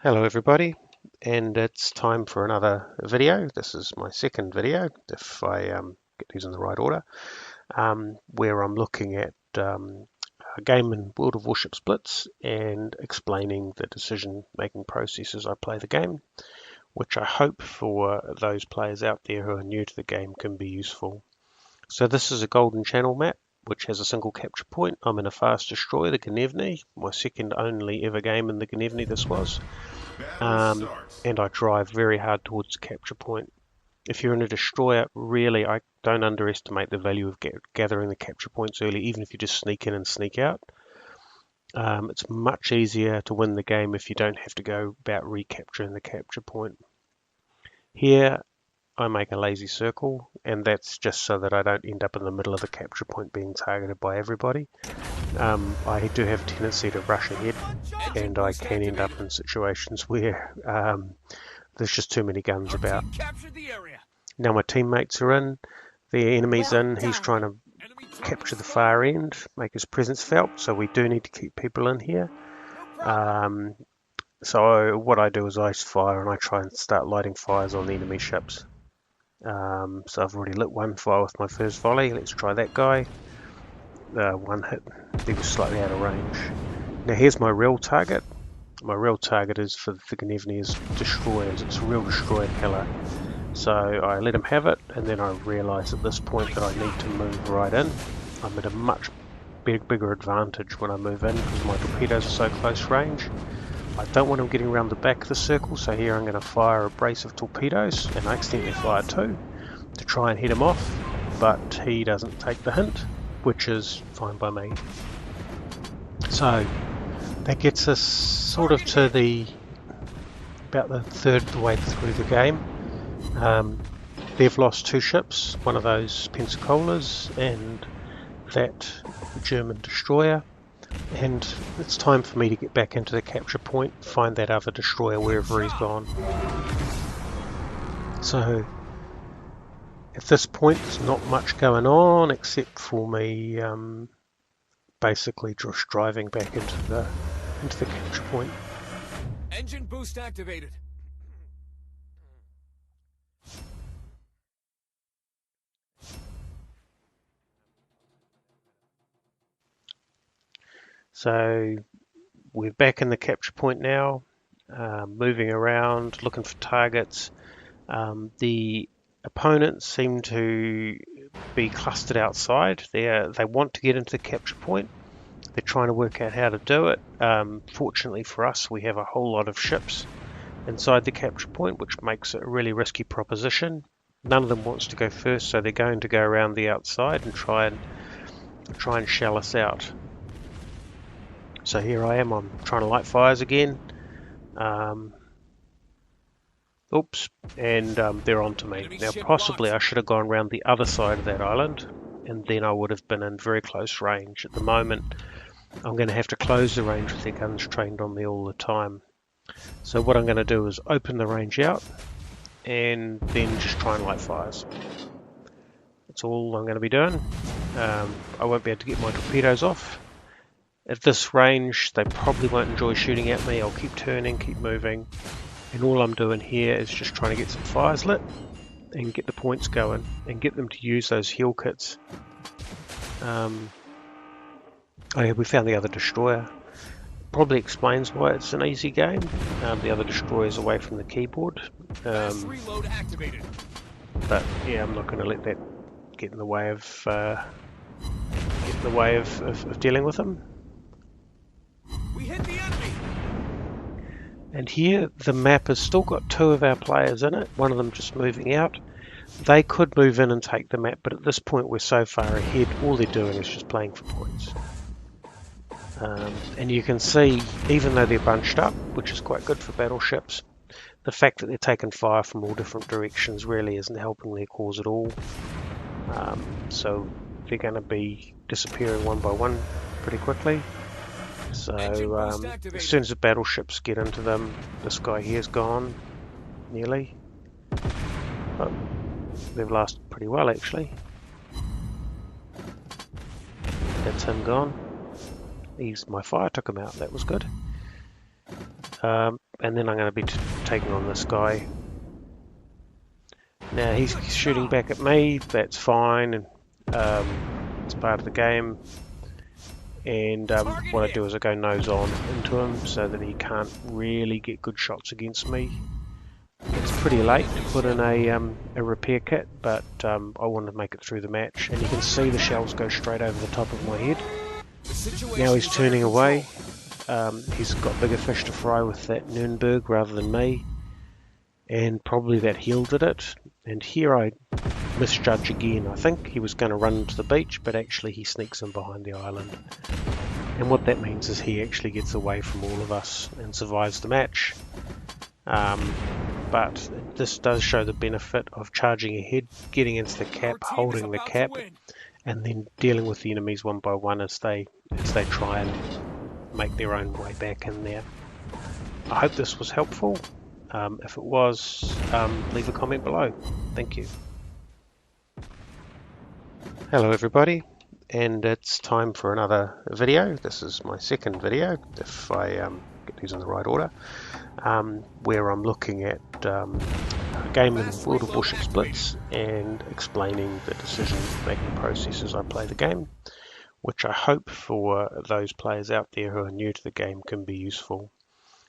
Hello everybody, and it's time for another video. This is my second video, if I get these in the right order, where I'm looking at a game in World of Warships Blitz and explaining the decision-making process as I play the game, which I hope for those players out there who are new to the game can be useful. So this is a Golden Channel map, which has a single capture point. I'm in a fast destroyer, the Gnevny, my second only ever game in the Gnevny this was. And I drive very hard towards the capture point. If you're in a destroyer, really, I don't underestimate the value of gathering the capture points early, even if you just sneak in and sneak out. It's much easier to win the game if you don't have to go about recapturing the capture point. Here, I make a lazy circle, and that's just so that I don't end up in the middle of the capture point being targeted by everybody. I do have a tendency to rush ahead, and I can end up in situations where there's just too many guns about. Now my teammates are in, the enemy's in, he's trying to capture the far end, make his presence felt, so we do need to keep people in here. So what I do is I fire and I try and start lighting fires on the enemy ships. So I've already lit one fire with my first volley. Let's try that guy. One hit. He was slightly out of range. Now here's my real target. My real target is for the Gnevny is destroyers. It's a real destroyer killer. So I let him have it, and then I realise at this point that I need to move right in. I'm at a much bigger advantage when I move in because my torpedoes are so close range. I don't want him getting around the back of the circle, so here I'm going to fire a brace of torpedoes, and I accidentally fire two to try and head him off, but he doesn't take the hint, which is fine by me. So that gets us sort of to about the third of the way through the game. They've lost two ships, one of those Pensacola's and that German destroyer. And it's time for me to get back into the capture point, find that other destroyer wherever he's gone. So at this point there's not much going on except for me basically just driving back into the capture point. Engine boost activated. So we're back in the capture point now, moving around, looking for targets. The opponents seem to be clustered outside. They want to get into the capture point. They're trying to work out how to do it. Fortunately for us, we have a whole lot of ships inside the capture point, which makes it a really risky proposition. None of them wants to go first, so they're going to go around the outside and try and shell us out. So here I am, I'm trying to light fires again. Oops, and they're onto me. Now possibly I should have gone around the other side of that island, and then I would have been in very close range. At the moment, I'm going to have to close the range with their guns trained on me all the time. So what I'm going to do is open the range out, and then just try and light fires. That's all I'm going to be doing. I won't be able to get my torpedoes off. At this range, they probably won't enjoy shooting at me. I'll keep turning, keep moving. And all I'm doing here is just trying to get some fires lit and get the points going and get them to use those heal kits. Oh yeah, we found the other destroyer. Probably explains why it's an easy game. The other destroyer's away from the keyboard. Reload activated. But yeah, I'm not going to let that get in the way of dealing with them. We hit the enemy. And here the map has still got two of our players in it, one of them just moving out. They could move in and take the map, but at this point we're so far ahead, all they're doing is just playing for points. And you can see, even though they're bunched up, which is quite good for battleships, the fact that they're taking fire from all different directions really isn't helping their cause at all. So they're going to be disappearing one by one pretty quickly. So as soon as the battleships get into them, this guy here's gone, nearly. But they've lasted pretty well actually. That's him gone. My fire took him out, that was good. and then I'm going to be taking on this guy. Now he's shooting back at me, that's fine, it's part of the game. And what I do is I go nose on into him so that he can't really get good shots against me. It's pretty late to put in a repair kit, but I want to make it through the match. And you can see the shells go straight over the top of my head. Now he's turning away. He's got bigger fish to fry with that Nürnberg rather than me. And probably that healed it. And here I misjudge again. I think he was going to run to the beach, but actually he sneaks in behind the island. And what that means is he actually gets away from all of us and survives the match. But this does show the benefit of charging ahead, getting into the cap, holding the cap, and then dealing with the enemies one by one as they try and make their own way back in there. I hope this was helpful. If it was, leave a comment below. Thank you. Hello everybody, and it's time for another video. This is my second video, if I get these in the right order, where I'm looking at a game in World of Warships Blitz and explaining the decision-making process as I play the game, which I hope for those players out there who are new to the game can be useful.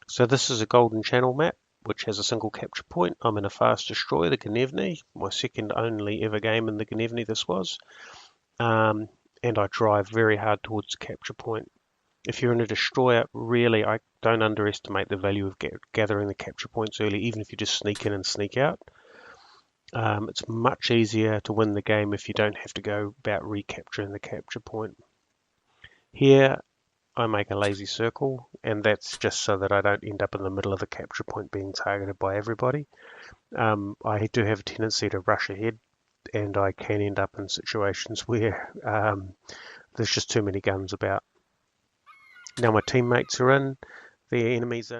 So this is a Golden Channel map, which has a single capture point. I'm in a fast destroyer, the Gnevny, my second only ever game in the Gnevny this was. And I drive very hard towards the capture point. If you're in a destroyer, really, I don't underestimate the value of gathering the capture points early, even if you just sneak in and sneak out. It's much easier to win the game if you don't have to go about recapturing the capture point. Here, I make a lazy circle, and that's just so that I don't end up in the middle of the capture point being targeted by everybody. I do have a tendency to rush ahead, and I can end up in situations where there's just too many guns about. Now my teammates are in, the enemy's in.